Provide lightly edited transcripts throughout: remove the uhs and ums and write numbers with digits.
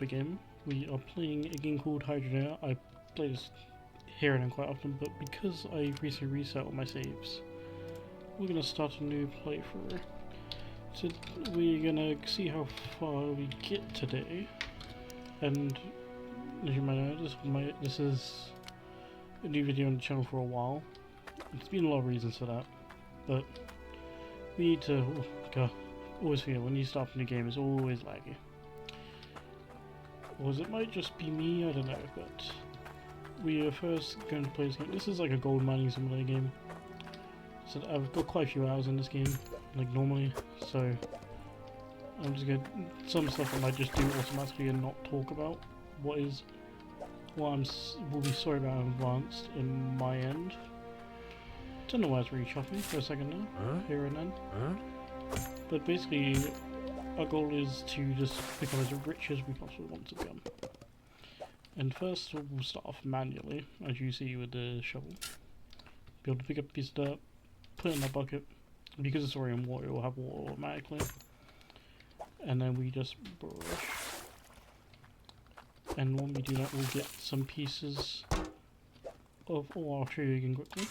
up a game. We are playing a game called Hydroneer. I play this here and then quite often, but because I recently reset all my saves, we're going to start a new playthrough. So we're going to see how far we get today, and as you might know, this is a new video on the channel for a while. There's been a lot of reasons for that, but we need to always feel when you start a new game it's always laggy. Or it might just be me, I don't know, but we are first going to play this game. This is like a gold mining simulator game. So I've got quite a few hours in this game, like normally, so I'm just going to, some stuff I might just do automatically and not talk about what will be sorry about in advance in my end. Don't know why it's really choppy for a second now, here and then. But basically, our goal is to just become as rich as we possibly want to become. And first, we'll start off manually, as you see with the shovel. Be able to pick up a piece of dirt, put it in a bucket. Because it's already in water, it will have water automatically. And then we just brush. And when we do that, we'll get some pieces of ore. I'll show you again quickly.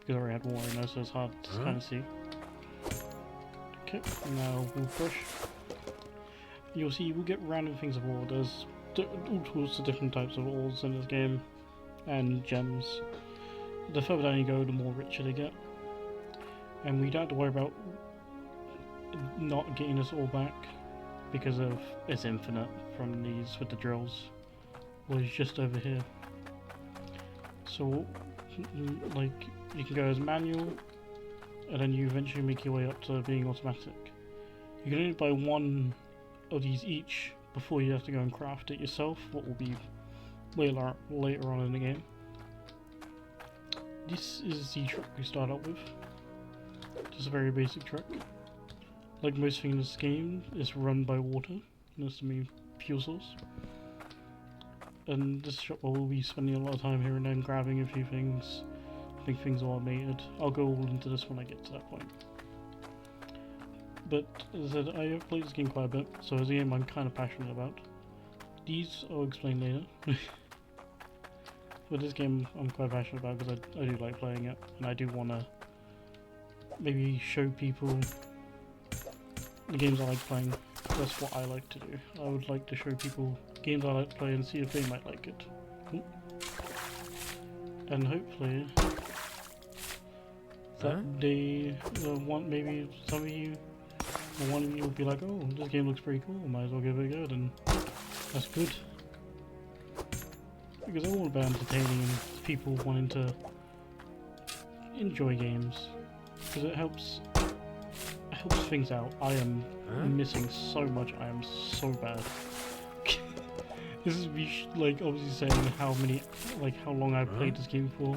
Because I already had water in there, so it's hard to kind of see. Okay, now we'll brush. You'll see we'll get random things of ore. There's all sorts of different types of ores in this game, and gems. The further down you go, the more richer they get. And we don't have to worry about not getting this all back, because of it's infinite from these with the drills. Well, it's just over here. So, like, you can go as manual, and then you eventually make your way up to being automatic. You can only buy one of these each before you have to go and craft it yourself, what will be way later on in the game. This is the truck we start out with. Just a very basic truck. Like most things in this game, it's run by water. That's the main fuel source. And this truck will be spending a lot of time here and then grabbing a few things. I think things are automated. I'll go all into this when I get to that point. But as I said, I have played this game quite a bit, so it's a game I'm kind of passionate about. These I'll explain later. But this game I'm quite passionate about because I do like playing it, and I do want to maybe show people the games I like playing. That's what I like to do. I would like to show people games I like to play and see if they might like it. And hopefully that they want, maybe some of you or one of you will be like, oh, this game looks pretty cool, might as well give it a go, and that's good. Because I'm all about entertaining and people wanting to enjoy games, because it helps things out. I am missing so much. I am so bad. This is me like obviously saying how long I've played this game for,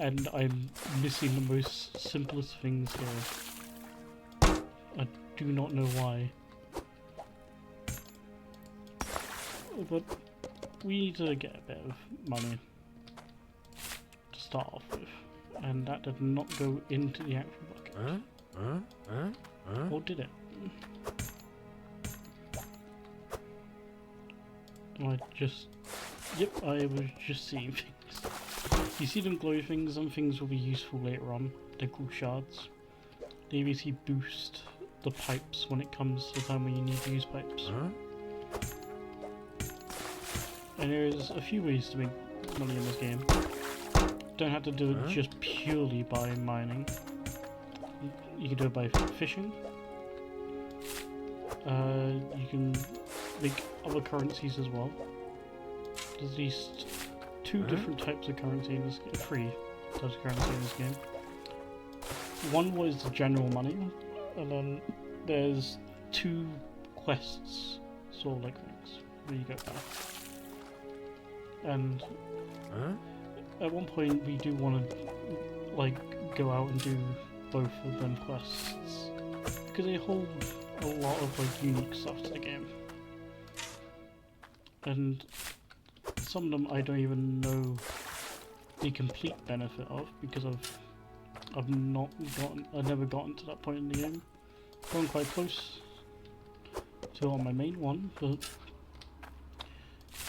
and I'm missing the most simplest things here. I do not know why, but we need to get a bit of money to start off with, and that did not go into the actual bucket. Or did it? Yep, I was just seeing things. You see them glow things, some things will be useful later on. They're called shards. They basically boost the pipes when it comes to the time when you need to use pipes. And there's a few ways to make money in this game. Don't have to do it just purely by mining. You can do it by fishing. You can make other currencies as well. There's at least two different types of currency in this game. 3 types of currency in this game. One was the general money, and then there's 2 quests, sort of like things, where you go back. And at one point we do want to go out and do both of them quests, because they hold a lot of unique stuff to the game, and some of them I don't even know the complete benefit of, because I've never gotten to that point in the game. Gone quite close to on my main one, but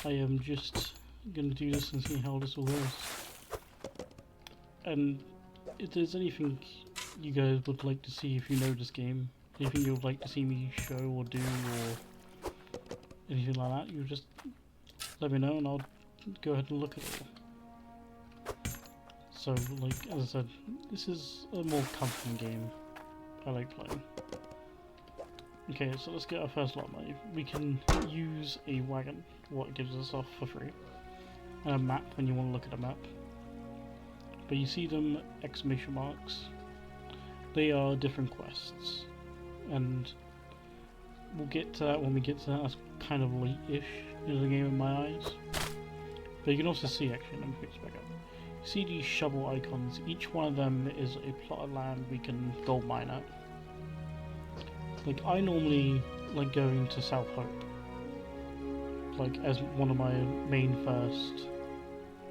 I am just gonna do this and see how this all goes. And if there's anything you guys would like to see if you know this game, anything you would like to see me show or do or anything like that, you just let me know and I'll go ahead and look at it all. So, like, as I said, this is a more comforting game I like playing. Okay, so let's get our first lot of money. We can use a wagon, what gives us off for free, and a map when you want to look at a map. But you see them exclamation marks. They are different quests, and we'll get to that when we get to that. That's kind of late-ish in the game in my eyes. But you can also see, actually, let me fix back up. You see these shovel icons. Each one of them is a plot of land we can gold mine at. Like, I normally like going to South Hope, like, as one of my main first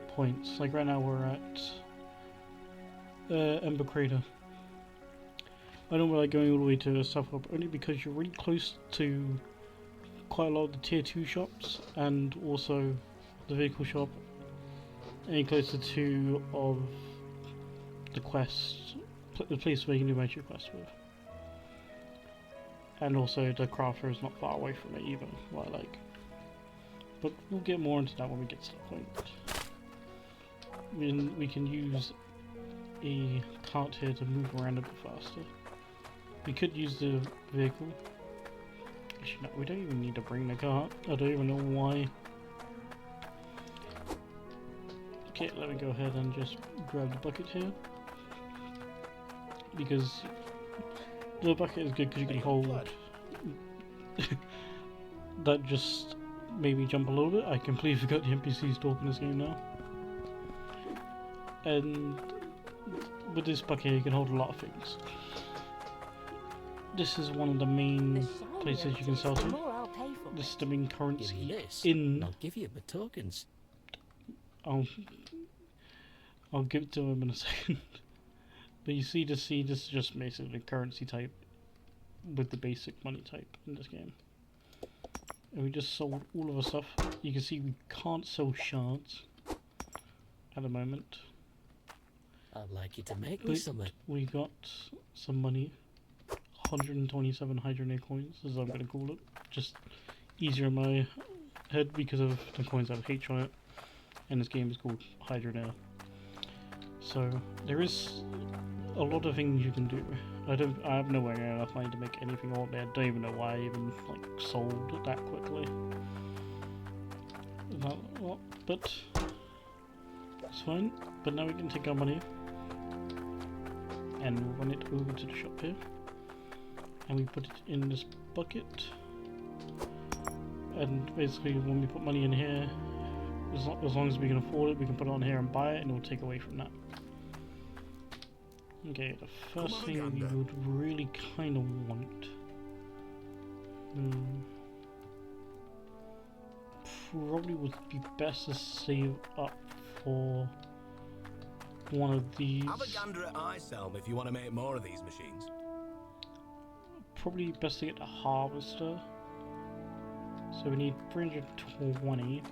points. Like, right now we're at Ember Crater. I don't like going all the way to South Hope only because you're really close to quite a lot of the tier 2 shops and also the vehicle shop, and you're close to 2 of the quests, the place where you can do major quests with. And also the crafter is not far away from it either, what I like. But we'll get more into that when we get to that point. We can use a cart here to move around a bit faster. We could use the vehicle. Actually, no, we don't even need to bring the cart. I don't even know why. Okay, let me go ahead and just grab the bucket here. Because the bucket is good because you can hold. That just made me jump a little bit. I completely forgot the NPCs talk in this game now. And with this bucket you can hold a lot of things. This is one of the main places you can sell to. This is the main currency in. I'll give you my tokens. I'll give it to him in a second. But you see, this is just basically currency type with the basic money type in this game. And we just sold all of our stuff. You can see we can't sell shards at the moment. I'd like you to make me something. We got some money. 127 hydroneer coins, as I'm going to call it. Just easier in my head because of the coins have H on it. And this game is called hydroneer. So there is a lot of things you can do. I have nowhere near enough money to make anything on there. I don't even know why I even like sold it that quickly. But it's fine. But now we can take our money and run it over to the shop here, and we put it in this bucket. And basically, when we put money in here, as long as we can afford it, we can put it on here and buy it, and it will take away from that. Okay, the first thing we would really kind of want, probably would be best to save up for one of these. Have a gander at Iselm if you want to make more of these machines. Probably best to get the harvester. So we need 320,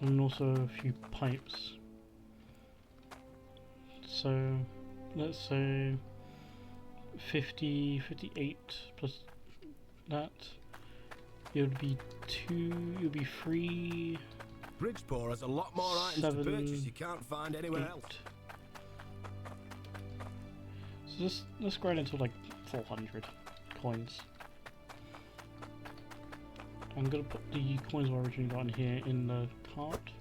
and also a few pipes. So let's say 58 plus that. It would be 2. It would be 3. Bridgeport has a lot more items to purchase you can't find anywhere else. So let's grind into like 400 coins. I'm gonna put the coins I originally got in here in the cart.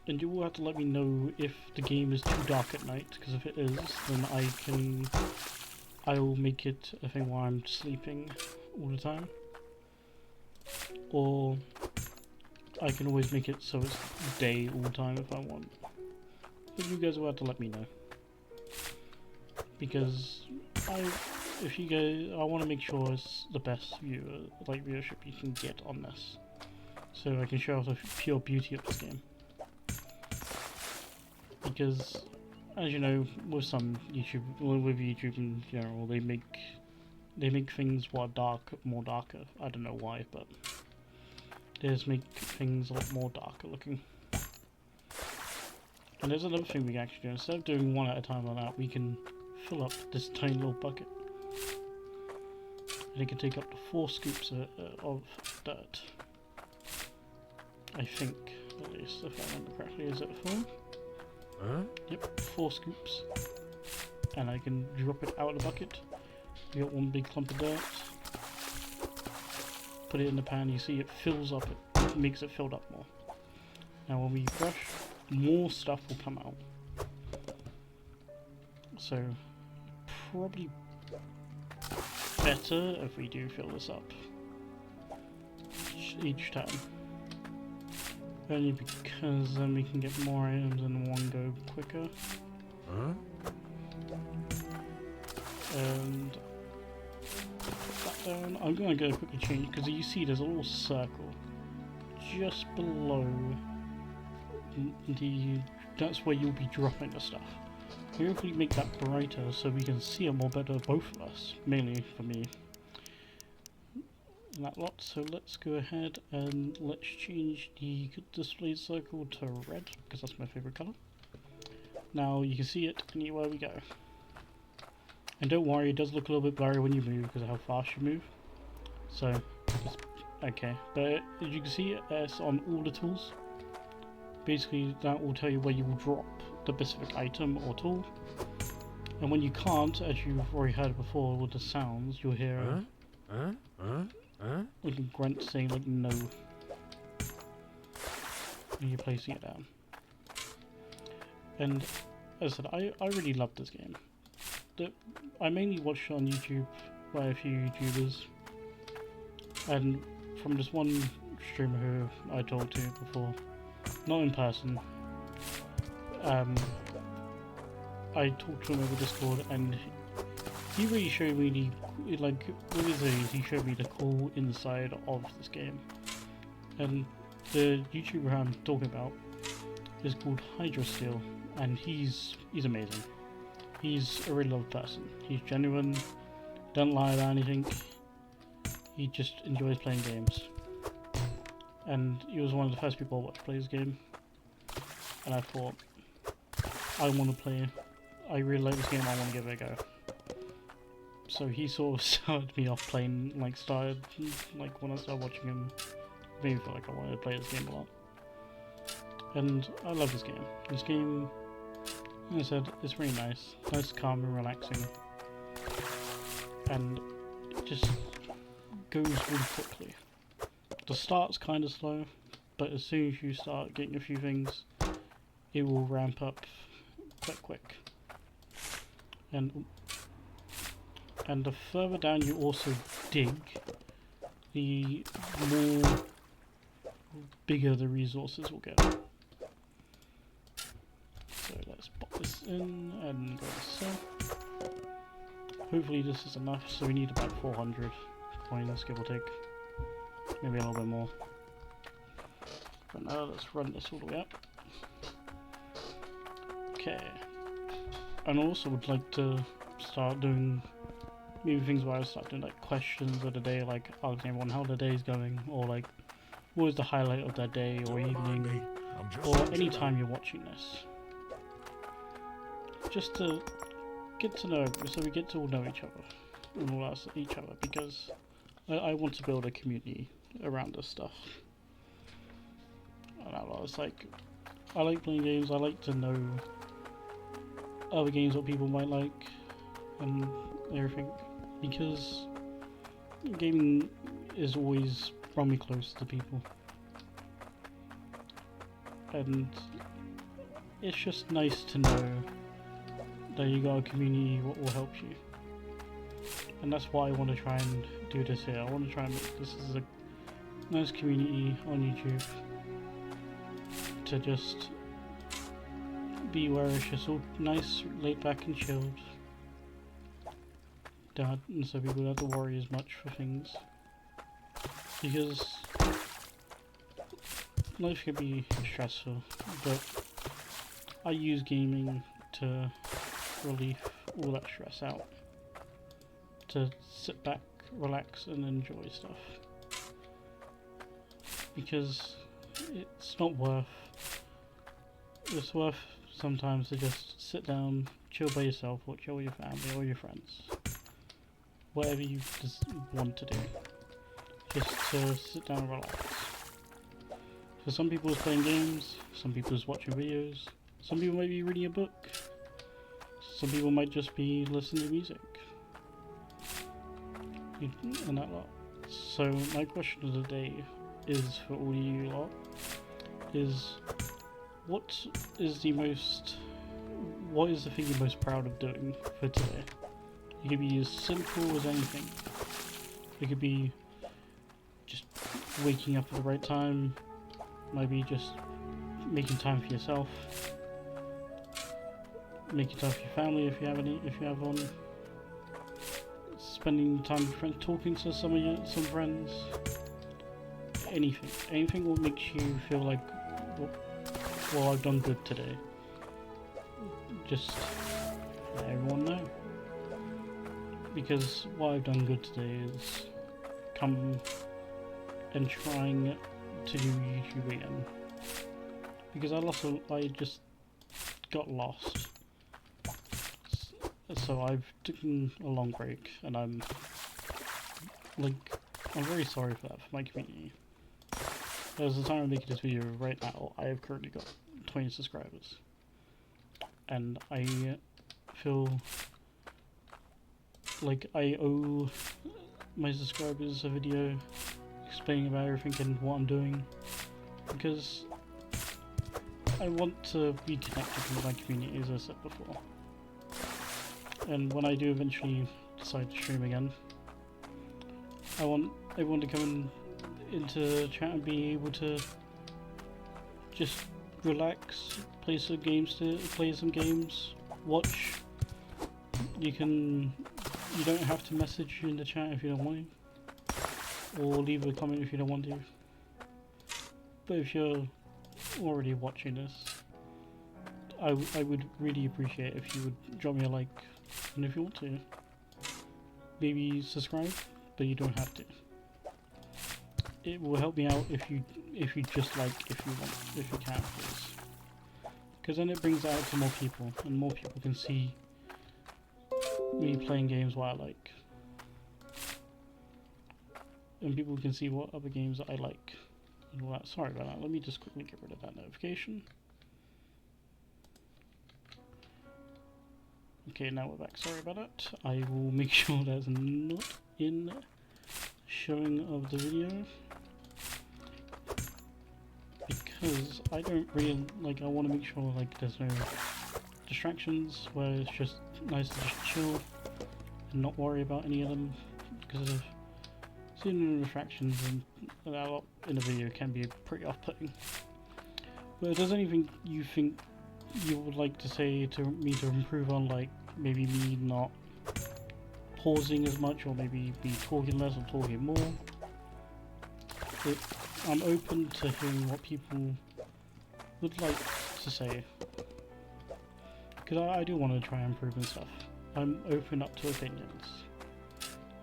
And you will have to let me know if the game is too dark at night, because if it is, then I'll make it a thing while I'm sleeping all the time. Or I can always make it so it's day all the time if I want. But you guys will have to let me know. Because I want to make sure it's the best viewership you can get on this. So I can show off the pure beauty of this game. Because, as you know, with YouTube in general, they make things more darker. I don't know why, but is make things a lot more darker looking. And there's another thing we can actually do. Instead of doing one at a time like that, we can fill up this tiny little bucket. And it can take up to 4 scoops of dirt. I think, at least, if I remember correctly. Is it 4? Huh? Yep, 4 scoops. And I can drop it out of the bucket. We got one big clump of dirt. Put it in the pan, you see it fills up, it makes it filled up more. Now when we brush, more stuff will come out. So, probably better if we do fill this up each time. Only because then we can get more items in one go quicker. Huh? And put that down. I'm going to go quickly change because you see there's a little circle just below the. That's where you'll be dropping the stuff. Here, if we make that brighter so we can see it more better, both of us, mainly for me, in that lot. So let's go ahead and let's change the display circle to red because that's my favorite color. Now you can see it anywhere we go. And don't worry, it does look a little bit blurry when you move because of how fast you move. So, okay. But as you can see, it's on all the tools. Basically, that will tell you where you will drop the specific item or tool. And when you can't, as you've already heard before with the sounds, you'll hear like a grunt saying like no. And you're placing it down. And as I said, I really love this game. I mainly watch on YouTube by a few YouTubers, and from this one streamer who I talked to before, not in person, I talked to him over Discord, and he really showed me the, like, with his age, he showed me the cool inside of this game. And the YouTuber I'm talking about is called hydroneer, and he's amazing. He's a really loved person. He's genuine, don't lie about anything. He just enjoys playing games. And he was one of the first people I watched play this game. And I thought, I want to play, I really like this game, I want to give it a go. So he sort of started me off playing, like when I started watching him, it made me feel like I wanted to play this game a lot. And I love this game. This game, like I said, it's really nice. Nice, calm and relaxing. And it just goes really quickly. The start's kind of slow, but as soon as you start getting a few things, it will ramp up quite quick. And the further down you also dig, the more bigger the resources will get. So let's pop this in and go to sell. Hopefully this is enough, so we need about 400 coins, give or take. Maybe a little bit more. But now let's run this all the way up. Okay. And also would like to start doing maybe things where I start doing like questions of the day, like asking everyone how the day is going, or like what was the highlight of their day or evening, or any time you're watching this. Just to get to know, so we get to all know each other and all us each other, because I want to build a community around this stuff. And I like playing games. I like to know other games, what people might like, and everything, because gaming is always brought me close to people, and it's just nice to know that you got a community what will help you. And that's why I want to try and do this here. I want to try and make this as a nice community on YouTube, to just be where it's just all nice, laid back and chilled, and so people don't have to worry as much for things, because life can be stressful, but I use gaming to relieve all that stress out, to sit back, relax and enjoy stuff, because it's not worth. It's worth sometimes to just sit down, chill by yourself, or chill with your family or your friends. Whatever you just want to do. Just to sit down and relax. For some people it's playing games, some people it's watching videos, some people might be reading a book, some people might just be listening to music. And that lot. So my question of the day is for all you lot is what is the thing you're most proud of doing for today? It could be as simple as anything. It could be just waking up at the right time, maybe just making time for yourself, making time for your family if you have one, spending time with friends, talking to some friends, anything will make you feel like, well, I've done good today. Just let everyone know. Because what I've done good today is come and trying to do YouTube again. Because I just got lost. So I've taken a long break, and I'm very sorry for that for my community. As the time of making this video right now, I have currently got 20 subscribers. And I feel like I owe my subscribers a video explaining about everything and what I'm doing, because I want to be connected with my community, as I said before. And when I do eventually decide to stream again, I want everyone to come into chat and be able to just relax, play some games, watch. You don't have to message in the chat if you don't want to, or leave a comment if you don't want to. But if you're already watching this, I would really appreciate if you would drop me a like, and if you want to, maybe subscribe, but you don't have to. It will help me out if you just like, if you can, please. Because then it brings it out to more people, and more people can see me playing games what I like. And people can see what other games I like. And all that. Sorry about that, let me just quickly get rid of that notification. Okay, now we're back, sorry about that. I will make sure that's not in showing of the video. Because I don't really, I want to make sure, there's no distractions, where it's just nice to just chill and not worry about any of them, because of seeing the distractions and a lot in a video can be pretty off-putting. But if there's anything you think you would like to say to me to improve on, maybe me not pausing as much, or maybe me talking less or talking more, I'm open to hearing what people would like to say. Because I do want to try and improve and stuff. I'm open up to opinions.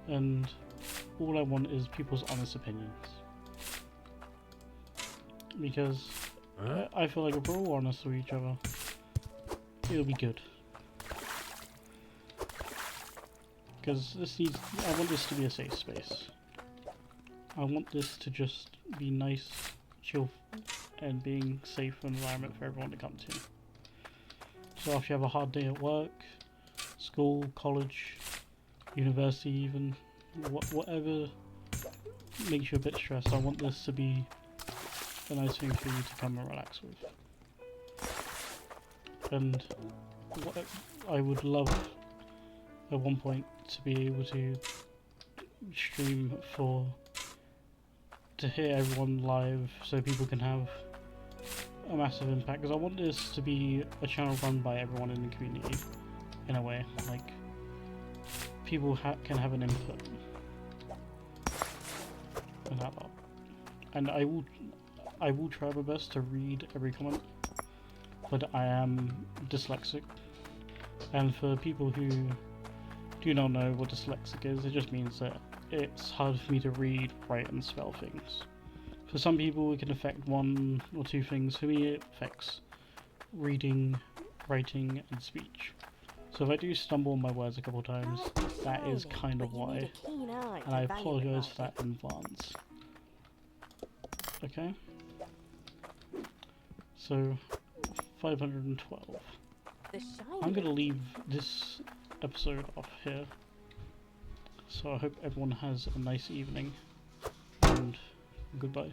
And all I want is people's honest opinions. Because I feel like if we're all honest with each other, it'll be good. Because I want this to be a safe space. I want this to just be nice, chill, and being safe environment for everyone to come to. So if you have a hard day at work, school, college, university even, whatever makes you a bit stressed, I want this to be a nice thing for you to come and relax with. And what I would love at one point to be able to stream to hear everyone live, so people can have a massive impact, because I want this to be a channel run by everyone in the community, in a way, people can have an input and that lot. And I will try my best to read every comment, but I am dyslexic, and for people who do not know what dyslexic is, it just means that it's hard for me to read, write and spell things. For some people it can affect one or two things. For me it affects reading, writing and speech. So if I do stumble on my words a couple of times, that is kind of why. And I apologise for that in advance. Okay. So 512. I'm going to leave this episode off here. So I hope everyone has a nice evening, and goodbye.